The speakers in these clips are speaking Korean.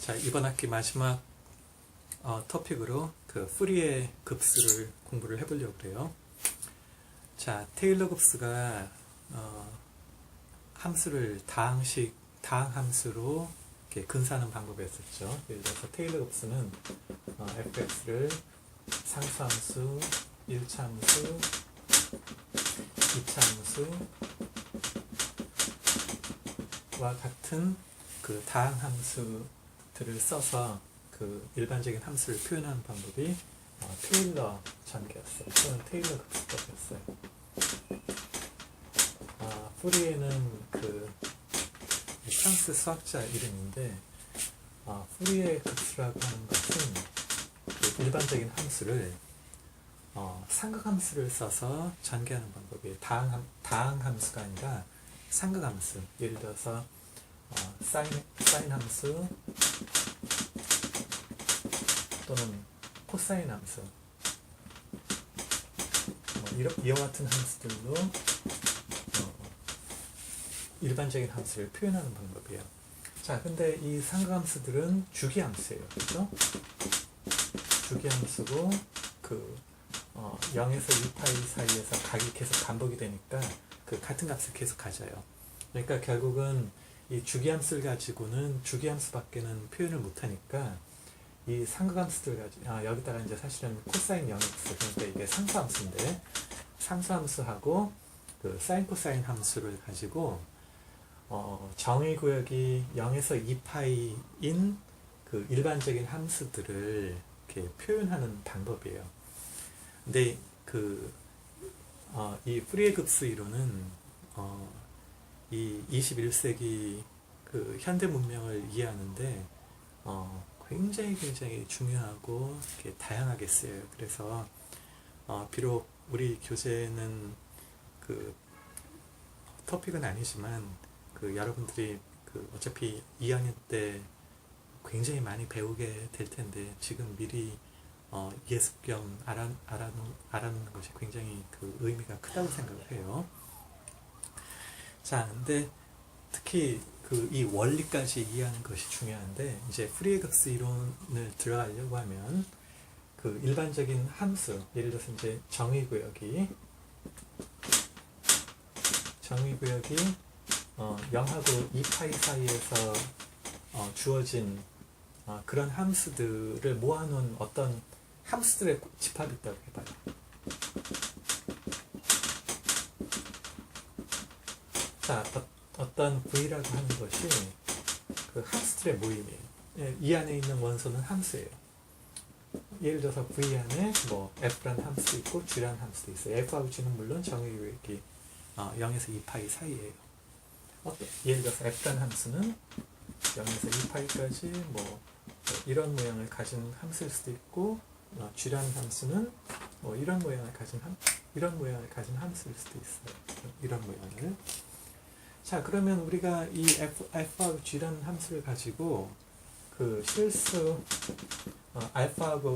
자, 이번 학기 마지막 토픽으로 그 푸리에 급수를 공부를 해보려고 그래요. 자, 테일러 급수가 함수를 다항 함수로 이렇게 근사하는 방법이었었죠. 예를 들어서 테일러 급수는 fx를 상수함수, 1차 함수, 2차 함수와 같은 그 다항 함수들을 써서 그 일반적인 함수를 표현하는 방법이 테일러 전개였어요. 또는 테일러 급수법이었어요. 푸리에는 그 프랑스 수학자 이름인데 푸리에 급수라고 하는 것은 그 일반적인 함수를 삼각함수를 써서 전개하는 방법이에요. 다항 함수가 아니라 삼각함수. 예를 들어서 사인 함수 또는 코사인 함수 이와 같은 함수들로 일반적인 함수를 표현하는 방법이에요. 자, 근데 이 삼각함수들은 주기함수예요. 그죠? 주기함수고 그 0에서 2파이 사이에서 각이 계속 반복이 되니까 그 같은 값을 계속 가져요. 그러니까 결국은 이 주기함수를 가지고는 주기함수밖에는 표현을 못하니까 이 상극함수들 가지고 여기다가 이제 사실은 코사인 0x 그러니까 이게 상수함수인데 상수함수하고 그 사인 코사인 함수를 가지고 정의구역이 0에서 2파이인 그 일반적인 함수들을 이렇게 표현하는 방법이에요. 근데 이 푸리에 급수 이론은 이 21세기 그 현대 문명을 이해하는데 굉장히 중요하고 이렇게 다양하게 쓰여요. 그래서 비록 우리 교재는 그 토픽은 아니지만 그 여러분들이 그 어차피 2학년 때 굉장히 많이 배우게 될 텐데 지금 미리 예습 겸 알아놓는 것이 굉장히 그 의미가 크다고 생각을 해요. 자, 근데 특히 그 이 원리까지 이해하는 것이 중요한데 이제 푸리에 급수 이론을 들어가려고 하면 그 일반적인 함수, 예를 들어서 이제 정의구역이 0하고 2파이 사이에서 주어진 그런 함수들을 모아놓은 어떤 함수들의 집합이 있다고 해봐요. 자, 어떤 V라고 하는 것이 그 함수들의 모임이에요. 이 안에 있는 원소는 함수예요. 예를 들어서 V 안에 뭐 F라는 함수도 있고 G라는 함수도 있어요. F하고 G는 물론 정의구역이 0에서 2파이 사이에요. 예를 들어서 F라는 함수는 0에서 2파이까지 뭐 이런 모양을 가진 함수일 수도 있고 G라는 함수는 뭐 이런 모양을 가진 함수일 수도 있어요. 이런 모양을. 자, 그러면 우리가 이 F하고 G라는 함수를 가지고 그 실수 알파하고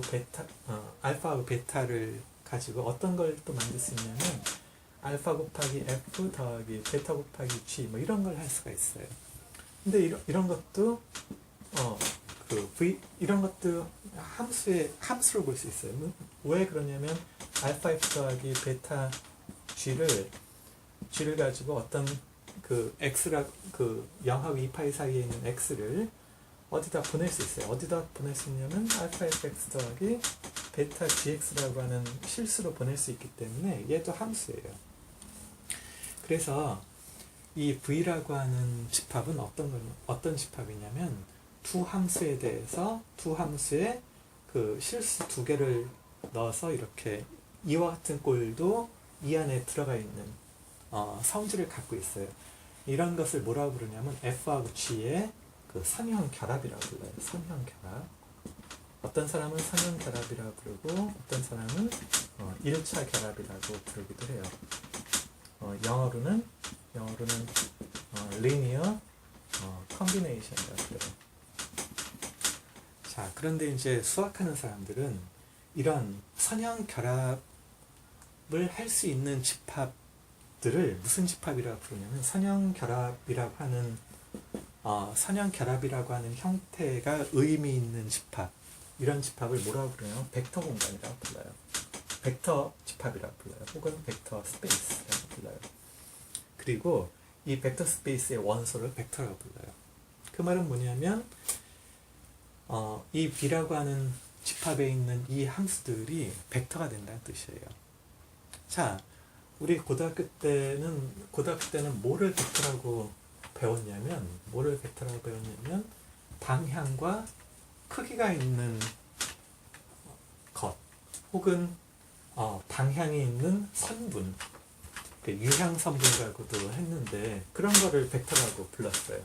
베타를 가지고 어떤 걸 또 만들 수 있냐면 알파 곱하기 F 더하기 베타 곱하기 G 뭐 이런 걸 할 수가 있어요. 근데 이런 것도 이런 것도 함수로 볼 수 있어요. 왜 그러냐면 알파 F 더하기 베타 G를 가지고 어떤 그 x가 그 0하고 2파이 사이에 있는 x를 어디다 보낼 수 있어요. 어디다 보낼 수 있냐면 알파 fx 더하기 베타 gx라고 하는 실수로 보낼 수 있기 때문에 얘도 함수예요. 그래서 이 v라고 하는 집합은 어떤 집합이냐면 두 함수에 대해서 두 함수에 그 실수 두 개를 넣어서 이렇게 이와 같은 꼴도 이 안에 들어가 있는 성질을 갖고 있어요. 이런 것을 뭐라고 부르냐면 F하고 G의 그 선형 결합이라고 불러요. 선형 결합. 어떤 사람은 선형 결합이라고 부르고 어떤 사람은 1차 결합이라고 부르기도 해요. 영어로는 linear combination이라고 그래요. 자, 그런데 이제 수학하는 사람들은 이런 선형 결합을 할 수 있는 집합들을 무슨 집합이라고 부르냐면 선형 결합이라고 하는 선형 결합이라고 하는 형태가 의미 있는 집합, 이런 집합을 뭐라고 그래요? 벡터 공간이라고 불러요. 벡터 집합이라고 불러요. 혹은 벡터 스페이스라고 불러요. 그리고 이 벡터 스페이스의 원소를 벡터라고 불러요. 그 말은 뭐냐면 이 B라고 하는 집합에 있는 이 함수들이 벡터가 된다는 뜻이에요. 자, 우리 고등학교 때는 뭐를 벡터라고 배웠냐면 방향과 크기가 있는 것, 혹은 방향이 있는 선분, 유향선분이라고도 했는데 그런 거를 벡터라고 불렀어요.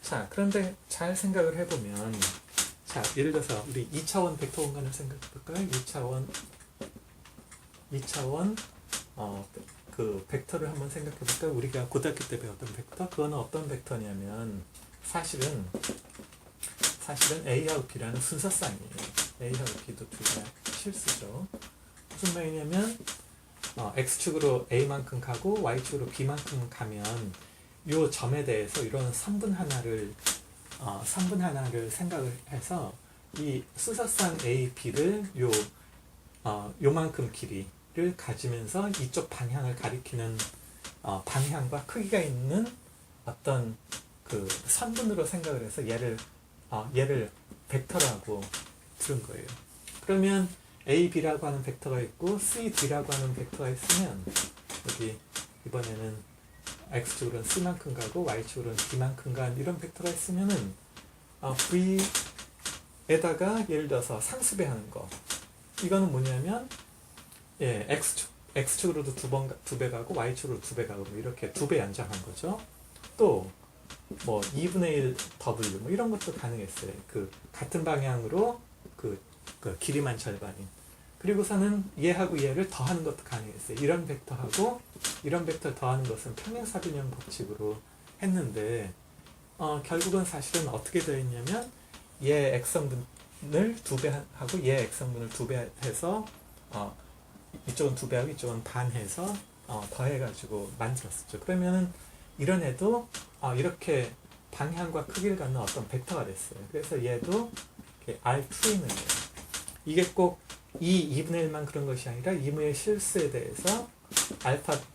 자, 그런데 잘 생각을 해보면, 자, 예를 들어서 우리 2차원 벡터 공간을 생각해 볼까요? 2차원 그 벡터를 한번 생각해 볼까요? 우리가 고등학교 때 배웠던 벡터, 그거는 어떤 벡터냐면 사실은 A하고 B라는 순서쌍이에요. A하고 B도 둘 다 실수죠. 무슨 말이냐면 X축으로 A만큼 가고 Y축으로 B만큼 가면 요 점에 대해서 이런 3분 하나를 생각을 해서 이 순서쌍 A, B를 요만큼 길이를 가지면서 이쪽 방향을 가리키는 방향과 크기가 있는 어떤 그 선분으로 생각을 해서 얘를 벡터라고 들은 거예요. 그러면 A, B라고 하는 벡터가 있고 C, D라고 하는 벡터가 있으면 여기 이번에는 X축으로는 C만큼 가고 Y축으로는 D만큼 간 이런 벡터가 있으면은 V에다가 예를 들어서 상수배하는 거, 이거는 뭐냐면 X축으로도 두 배 가고 Y축으로 두 배 가고 이렇게 두 배 연장한 거죠. 또 뭐 2분의 1 W 뭐 이런 것도 가능했어요. 그 같은 방향으로 그 길이만 절반인. 그리고서는 얘하고 얘를 더하는 것도 가능했어요. 이런 벡터하고 이런 벡터 더하는 것은 평행사변형 법칙으로 했는데 결국은 사실은 어떻게 되어 있냐면 얘 X성분을 두 배 하고 얘 X성분을 두 배 해서 이쪽은 두 배 하고 이쪽은 반 해서 더해가지고 만들었었죠. 그러면은 이런 애도 이렇게 방향과 크기를 갖는 어떤 벡터가 됐어요. 그래서 얘도 R2에 있는 거예요. 이게 꼭 이 2분의 1만 그런 것이 아니라 이무의 실수에 대해서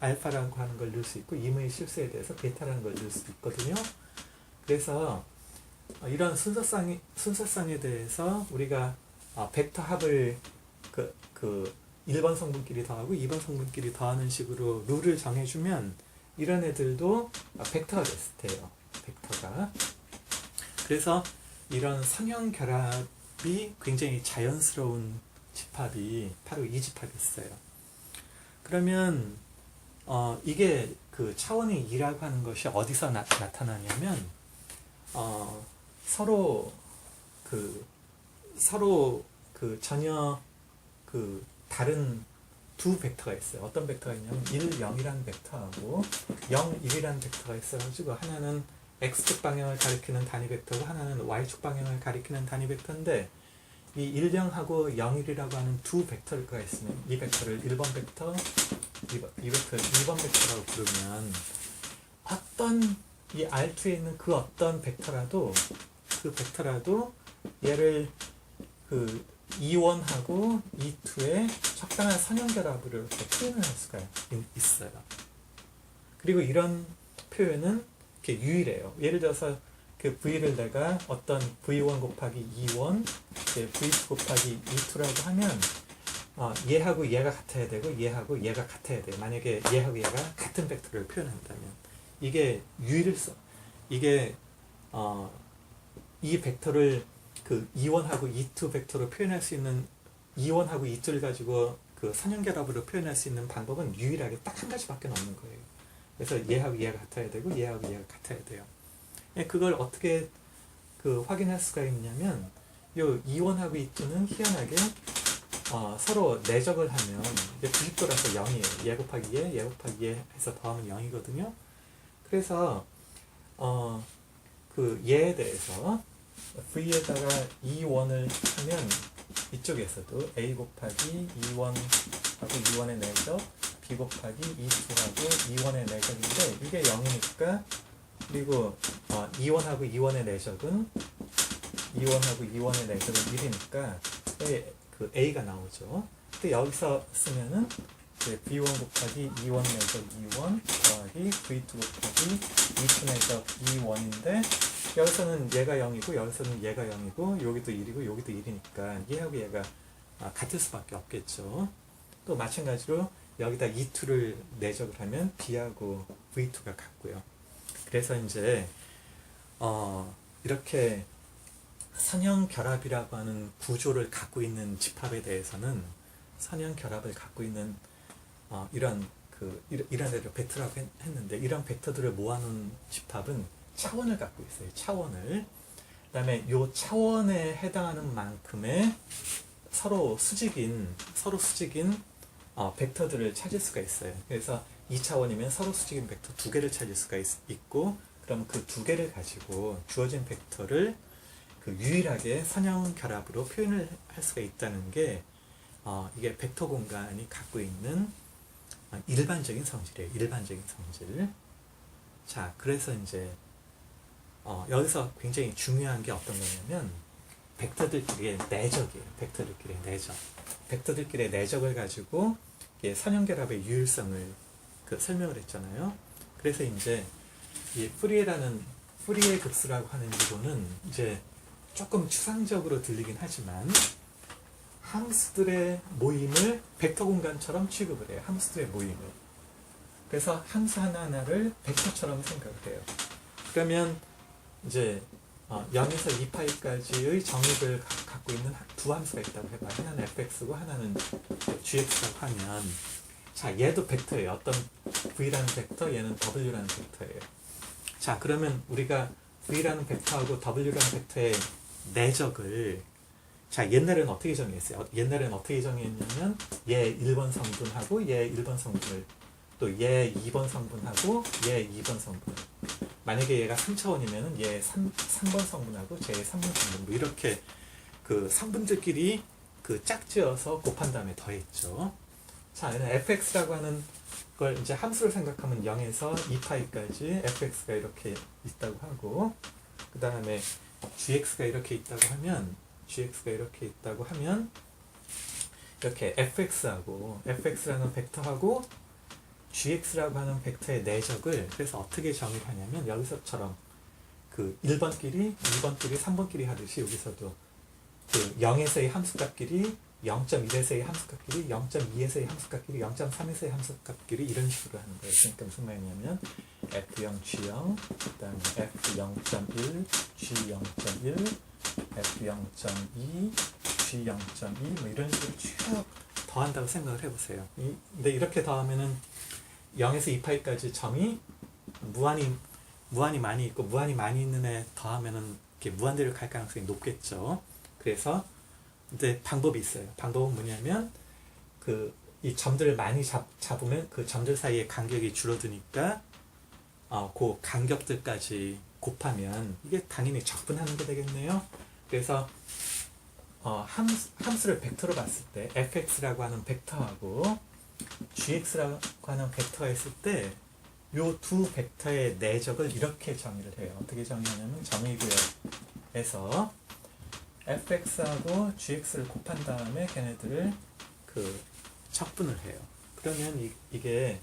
알파라고 하는 걸 넣을 수 있고 이무의 실수에 대해서 베타라는 걸 넣을 수도 있거든요. 그래서 이런 순서쌍에 대해서 우리가 벡터 합을 그 1번 성분끼리 더하고 2번 성분끼리 더하는 식으로 룰을 정해주면 이런 애들도 벡터가 돼요. 벡터가. 그래서 이런 선형 결합이 굉장히 자연스러운 집합이 바로 이 집합이었어요. 그러면 이게 그 차원의 2라고 하는 것이 어디서 나타나냐면 서로 전혀 다른 두 벡터가 있어요. 어떤 벡터가 있냐면 1, 0이라는 벡터하고 0, 1이라는 벡터가 있어가지고 하나는 X축 방향을 가리키는 단위 벡터고 하나는 Y축 방향을 가리키는 단위 벡터인데 이 1, 0하고 0, 1이라고 하는 두 벡터가 있으면 이 벡터를 1번 벡터, 이 벡터를 2번 벡터라고 부르면 어떤 이 R2에 있는 그 어떤 벡터라도 얘를 그 E1하고 E2의 적당한 선형결합으로 이렇게 표현을 할 수가 있어요. 그리고 이런 표현은 이렇게 유일해요. 예를 들어서 그 V를 내가 어떤 V1 곱하기 E1, V2 곱하기 E2라고 하면 얘하고 얘가 같아야 되고 얘하고 얘가 같아야 돼요. 만약에 얘하고 얘가 같은 벡터를 표현한다면 이게 유일성, 이게 이 벡터를 그 E1하고 E2 벡터로 표현할 수 있는 E1하고 E2를 가지고 그 선형결합으로 표현할 수 있는 방법은 유일하게 딱 한 가지밖에 없는 거예요. 그래서 얘하고 얘가 같아야 되고 얘하고 얘가 같아야 돼요. 그걸 어떻게 확인할 수가 있냐면 요 E1하고 E2는 희한하게 서로 내적을 하면 90도라서 0이에요. 얘 곱하기 얘 곱하기 얘 해서 더하면 0이거든요. 그래서 그 얘에 대해서 V에다가 E1을 하면 이쪽에서도 A 곱하기 E1하고 E1의 내적, B 곱하기 E2하고 E1의 내적인데 이게 0이니까 그리고 2원하고 2원의 내적은 2원하고 2원의 내적은 1이니까 그 A가 나오죠. 근데 여기서 쓰면은 이제 V1 곱하기 2원 내적 2원 더하기 V2 곱하기 2수 내적 2원인데 여기서는 얘가 0이고 여기서는 얘가 0이고 여기도 1이고 여기도 1이니까 얘하고 얘가 같을 수밖에 없겠죠. 또 마찬가지로 여기다 E2를 내적을 하면 B하고 V2가 같고요. 그래서 이제 이렇게 선형 결합이라고 하는 구조를 갖고 있는 집합에 대해서는 선형 결합을 갖고 있는 이런 애를 벡터라고 했는데 이런 벡터들을 모아놓은 집합은 차원을 갖고 있어요. 차원을. 그다음에 이 차원에 해당하는 만큼의 서로 수직인 벡터들을 찾을 수가 있어요. 그래서 2차원이면 서로 수직인 벡터 두 개를 찾을 수가 있고 그럼 그 두 개를 가지고 주어진 벡터를 그 유일하게 선형 결합으로 표현을 할 수가 있다는 게 이게 벡터 공간이 갖고 있는 일반적인 성질이에요. 일반적인 성질. 자, 그래서 이제 여기서 굉장히 중요한 게 어떤 거냐면 벡터들끼리의 내적이에요. 벡터들끼리의 내적. 벡터들끼리의 내적을 가지고 선형결합의 유일성을 설명을 했잖아요. 그래서 이제 이 푸리에 급수라고 하는 이론은 이제 조금 추상적으로 들리긴 하지만 함수들의 모임을 벡터 공간처럼 취급을 해요. 함수들의 모임을. 그래서 함수 하나하나를 벡터처럼 생각을 해요. 그러면 이제 0에서 2파이까지의 정의를 갖고 있는 두 함수가 있다고 해봐요. 하나는 fx고 하나는 gx라고 하면 자, 얘도 벡터예요. 어떤 v라는 벡터, 얘는 w라는 벡터예요. 자, 그러면 우리가 v라는 벡터하고 w라는 벡터의 내적을 자, 옛날에는 어떻게 정의했어요? 옛날에는 어떻게 정의했냐면 얘 1번 성분하고 얘 1번 성분을 또 얘 2번 성분하고 얘 2번 성분을 만약에 얘가 3차원이면 얘 3번 성분하고 쟤 3번 성분 뭐 이렇게 그 성분들끼리 그 짝지어서 곱한 다음에 더했죠. 자, 얘는 fx라고 하는 걸 이제 함수를 생각하면 0에서 2파이까지 fx가 이렇게 있다고 하고 그 다음에 gx가 이렇게 있다고 하면 이렇게 fx라는 벡터하고 gx라고 하는 벡터의 내적을 그래서 어떻게 정의를 하냐면 여기서처럼 그 1번끼리, 2번끼리, 3번끼리 하듯이 여기서도 그 0에서의 함수값끼리 0.1에서의 함수값끼리 0.2에서의 함수값끼리 0.3에서의 함수값끼리 이런 식으로 하는 거예요. 그러니까 무슨 말이냐면 f0, g0 그 다음에 f0.1, g0.1 f0.2, g0.2 뭐 이런 식으로 쭉 더한다고 생각을 해보세요. 근데 이렇게 더하면은 0에서 2파이까지 점이 무한히 많이 있고 무한히 많이 있는 애 더하면은 이렇게 무한대로 갈 가능성이 높겠죠. 그래서 근데 방법이 있어요. 방법은 뭐냐면 이 점들을 많이 잡으면 그 점들 사이의 간격이 줄어드니까 그 간격들까지 곱하면 이게 당연히 적분하는 게 되겠네요. 그래서 함수를 벡터로 봤을 때 fx라고 하는 벡터하고 gx라고 하는 벡터가 있을 때 요 두 벡터의 내적을 이렇게 정의를 해요. 어떻게 정의하냐면 정의구역에서 fx하고 gx를 곱한 다음에 걔네들을 적분을 해요. 그러면 이게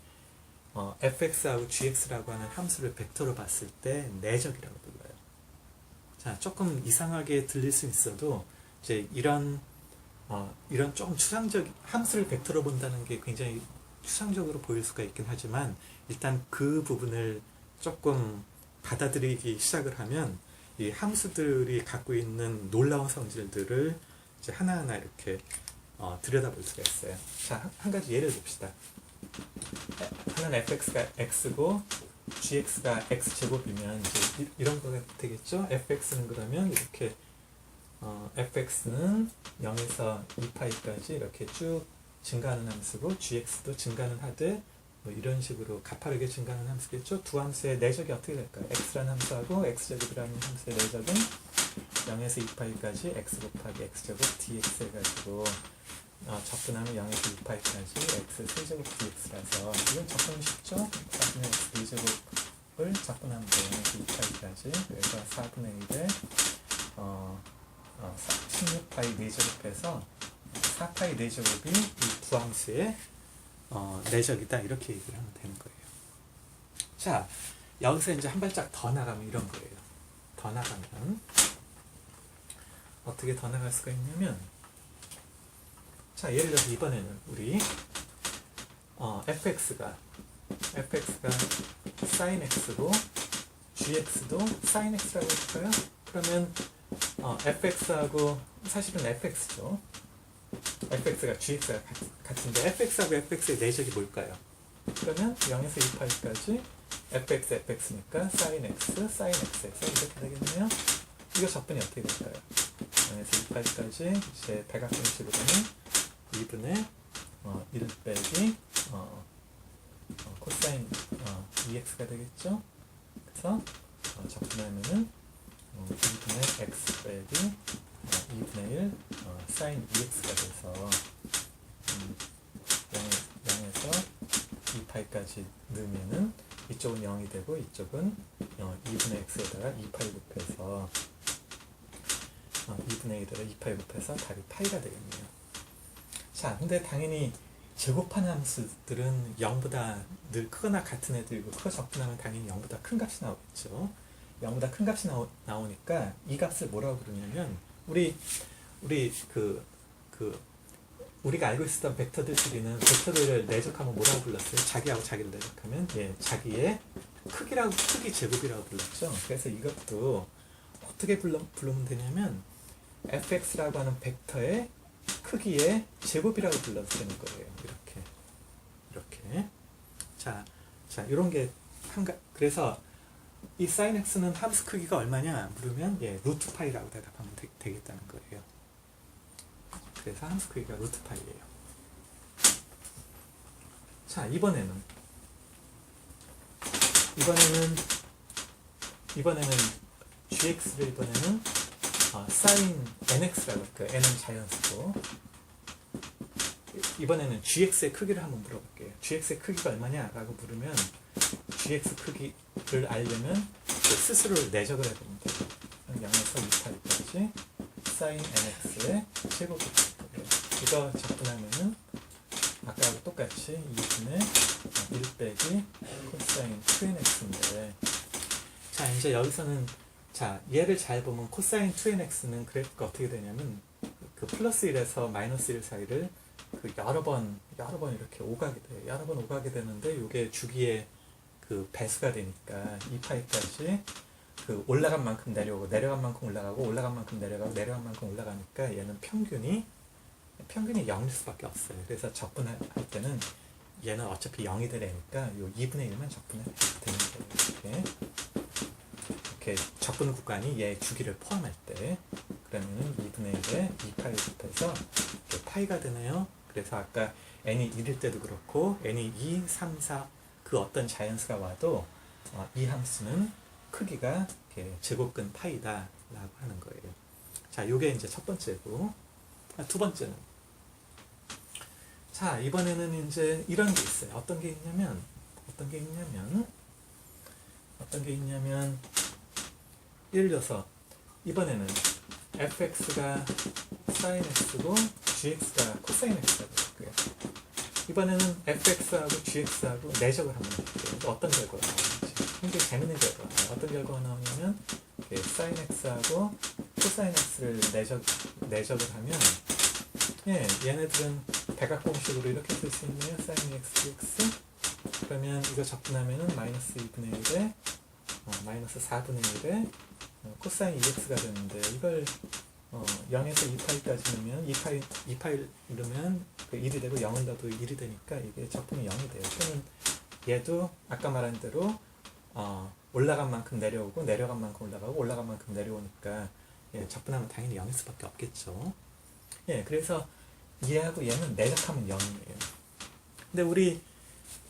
fx하고 gx라고 하는 함수를 벡터로 봤을 때 내적이라고 불러요. 자, 조금 이상하게 들릴 수 있어도 이제 이런 조금 추상적 함수를 벡터로 본다는 게 굉장히 추상적으로 보일 수가 있긴 하지만 일단 그 부분을 조금 받아들이기 시작을 하면 이 함수들이 갖고 있는 놀라운 성질들을 이제 하나하나 이렇게 들여다볼 수가 있어요. 자, 한 가지 예를 봅시다. 하나는 fx가 x고 gx가 x제곱이면 이제 이런 거가 되겠죠? fx는 그러면 이렇게 fx는 0에서 2파이까지 이렇게 쭉 증가하는 함수고 gx도 증가는 하되 뭐 이런 식으로 가파르게 증가하는 함수겠죠? 두 함수의 내적이 어떻게 될까요? x라는 함수하고 x제곱이라는 함수의 내적은 0에서 2파이까지 x 곱하기 x제곱 dx 해가지고 적분하면 0에서 2파이까지 x 세제곱 dx라서 이건 적분이 쉽죠? x 2제곱 제곱을 적분하면 돼요. 2파이까지. 그래서 4분의 1에 16파이 4제곱해서 4파이 4제곱이 이 부함수의 4적이다. 이렇게 얘기를 하면 되는 거예요. 자, 여기서 이제 한 발짝 더 나가면 이런 거예요. 더 나가면 어떻게 더 나갈 수가 있냐면, 자, 예를 들어서 이번에는 우리 fx가 sin x고 gx도 sin x라고 할까요? 그러면 fx하고 사실은 fx죠. fx가 gx가 같은데 fx하고 fx의 내적이 뭘까요? 그러면 0에서 2파이까지 fx니까 sin x 이렇게 되겠네요. 이거 적분이 어떻게 될까요? 0에서 2파이까지 이제 백악공식으로는 2분의 1 빼기 코사인 2x가 되겠죠? 그래서 적분하면은 2분의 x 빼기 2분의 1 사인 2x가 돼서 0에서 2파이까지 넣으면은 이쪽은 0이 되고 이쪽은 2분의 x에다가 2파이 곱해서 2분의 1에다가 2파이 곱해서 답이 파이가 되겠네요. 자, 근데 당연히 제곱하는 함수들은 0보다 늘 크거나 같은 애들이고 그거 적분하면 당연히 0보다 큰 값이 나오겠죠. 0보다 큰 값이 나오니까 이 값을 뭐라고 부르냐면 우리가 알고 있었던 벡터들끼리는 벡터들을 내적하면 뭐라고 불렀어요? 자기하고 자기를 내적하면 자기의 크기 제곱이라고 불렀죠. 그래서 이것도 어떻게 부르면 되냐면 fx라고 하는 벡터의 크기의 제곱이라고 불러도 되는 거예요. 이렇게. 자, 이런 게 그래서 이 sin x는 함수 크기가 얼마냐 물으면 루트 파이라고 대답하면 되겠다는 거예요. 그래서 함수 크기가 루트 파이예요. 자, 이번에는 gx를 sin nx라고 할까요? n은 자연수고 이번에는 gx의 크기를 한번 물어볼게요. gx의 크기가 얼마냐 라고 물으면 gx 크기를 알려면 스스로를 내적을 해야 됩니다. 0에서 2파이까지 sin nx의 제곱이 될 거예요. 이거 적분하면은 아까하고 똑같이 2분의 1 빼기 코사인 2nx인데, 자, 이제 여기서는 얘를 잘 보면 코사인 2nx는 그래프가 어떻게 되냐면 그 플러스 1에서 마이너스 1 사이를 그 여러 번 이렇게 오가게 돼요. 여러 번 오가게 되는데 이게 주기의 그 배수가 되니까 2파이까지 그 올라간 만큼 내려오고 내려간 만큼 올라가고 올라간 만큼 내려가고 내려간 만큼 올라가니까 얘는 평균이 0일 수밖에 없어요. 그래서 적분할 때는 얘는 어차피 0이 되니까 요 2분의 1만 적분해도 되는 거예요. 이렇게 적분 구간이 얘 주기를 포함할 때 그러면은 2분의 1에 2파이 곱해서 이렇게 파이가 되네요. 그래서 아까 n이 1일 때도 그렇고 n이 2, 3, 4 그 어떤 자연수가 와도 이 함수는 크기가 이렇게 제곱근 파이다 라고 하는 거예요. 자, 요게 이제 첫 번째고, 두 번째는, 자, 이번에는 이제 이런 게 있어요. 어떤 게 있냐면 예를 들어서 이번에는 fx가 sin x고 gx가 cosine x가 되고요. 이번에는 fx하고 gx하고 내적을 한번 해볼게요. 어떤 결과가 나오는지. 굉장히 재밌는 결과가 나와요. 어떤 결과가 나오냐면 sin x하고 cosine x를 내적을 하면 얘네들은 백악공식으로 이렇게 쓸 수 있네요. sin x dx. 그러면 이거 적분하면은 마이너스 2분의 1에 마이너스 4분의 1에 코사인 2x가 되는데 이걸 0에서 2파이까지 넣으면 2파이 넣으면 그 1이 되고 0을 넣어도 1이 되니까 이게 적분이 0이 돼요. 그러면 얘도 아까 말한 대로 올라간 만큼 내려오고 내려간 만큼 올라가고 올라간 만큼 내려오니까 적분하면 당연히 0일 수밖에 없겠죠. 그래서 얘하고 얘는 내적하면 0이에요. 근데 우리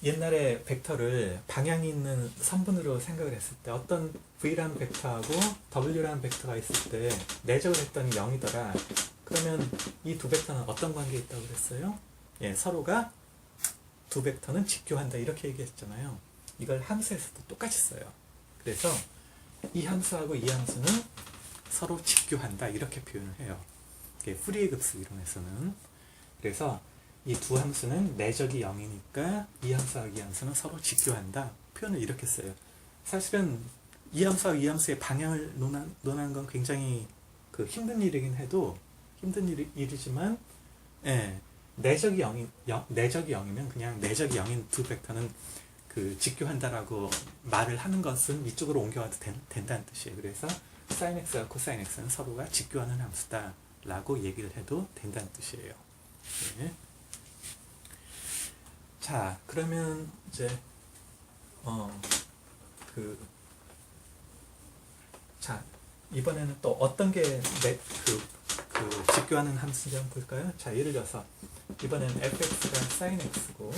옛날에 벡터를 방향이 있는 선분으로 생각을 했을 때 어떤 V라는 벡터하고 W라는 벡터가 있을 때 내적을 했더니 0이더라. 그러면 이 두 벡터는 어떤 관계에 있다고 그랬어요? 서로가 두 벡터는 직교한다 이렇게 얘기했잖아요. 이걸 함수에서도 똑같이 써요. 그래서 이 함수하고 이 함수는 서로 직교한다 이렇게 표현을 해요. 이게 푸리에 급수 이론에서는. 그래서 이 두 함수는 내적이 0이니까 이 함수하고 이 함수는 서로 직교한다 표현을 이렇게 써요. 사실은 이 함수와 이 함수의 방향을 논하는 건 굉장히 그 힘든 일이긴 해도 힘든 일이지만 예, 내적이 0이면 그냥 내적이 0인 두 벡터는 그 직교한다라고 말을 하는 것은 이쪽으로 옮겨와도 된다는 뜻이에요. 그래서 sin x와 cosine x는 서로가 직교하는 함수다 라고 얘기를 해도 된다는 뜻이에요. 네. 자, 그러면 이제 자, 이번에는 또 어떤 게 직교하는 함수인지 한번 볼까요? 자, 예를 들어서 이번에는 fx가 sin x고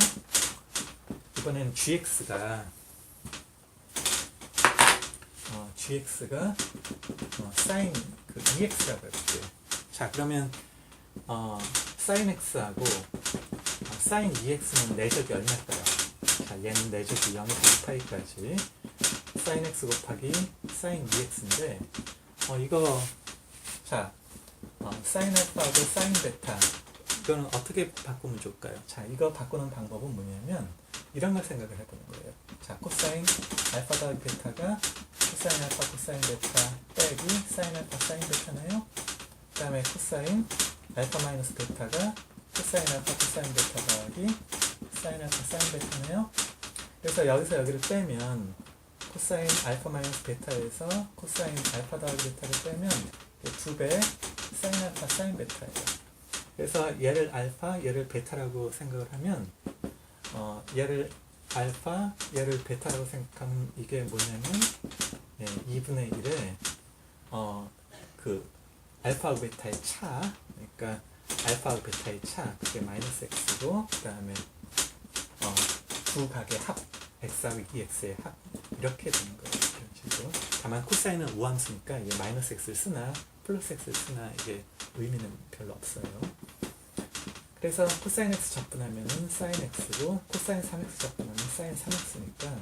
이번에는 gx가 sin ex라고 해볼게요. 자, 그러면 sin x하고 sin ex는 내적이 얼마일까요? 자, 얘는 내적이 0에서 2파이까지 sin x 곱하기 sin ex인데 이거 자 sin alpha하고 sin beta 이거는 어떻게 바꾸면 좋을까요? 자, 이거 바꾸는 방법은 뭐냐면 이런 걸 생각을 해보는 거예요. 자, 코사인 알파 더하기 베타가 코사인 알파 코사인 베타 빼기 사인 알파 사인 베타네요. 그 다음에 코사인 알파 마이너스 베타가 코사인 알파 코사인 베타 더하기 사인 알파 사인 베타네요. 그래서 여기서 여기를 빼면 코사인 알파 마이너스 베타에서 코사인 알파 더하기 베타를 빼면 2배 사인 알파 사인 베타예요. 그래서 얘를 알파, 얘를 베타라고 생각을 하면 얘를 알파, 얘를 베타라고 생각하면 이게 뭐냐면 2분의 1에 그 알파하고 베타의 차, 그러니까 알파하고 베타의 차, 그게 마이너스 x고 그 다음에 두 각의 합, x하고 2x의 합 이렇게 되는 거예요. 이런 식으로. 다만 코사인은 우함수니까 이게 마이너스 x를 쓰나 플러스 x를 쓰나 이게 의미는 별로 없어요. 그래서 코사인 x 적분하면은 사인 x고 코사인 3x 적분하면 사인 3x니까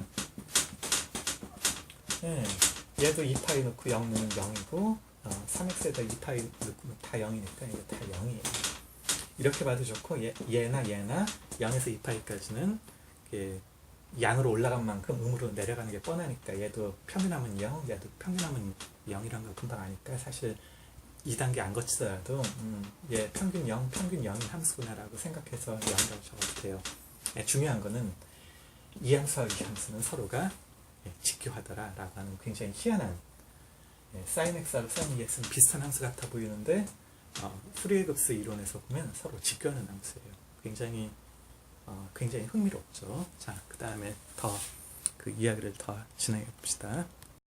얘도 2파이 넣고 0 넣으면 0이고 3x에다 2파이 넣고 다 0이니까 이게 다 0이에요. 이렇게 봐도 좋고 얘나 0에서 2파이까지는 양으로 올라간 만큼 음으로 내려가는 게 뻔하니까 얘도 평균하면 0, 얘도 평균하면 0이란 걸 금방 아니까 사실 2단계 안 거치더라도 얘 평균 0, 평균 0인 함수구나 라고 생각해서 0이라고 적어도 돼요. 중요한 거는 이 함수와 이 함수는 서로가 직교하더라 라고 하는 굉장히 희한한 sin x하고 sin ex는 비슷한 함수 같아 보이는데 푸리에 급수 이론에서 보면 서로 직교하는 함수예요. 굉장히 흥미롭죠. 자, 그 다음에 더 그 이야기를 더 진행해 봅시다.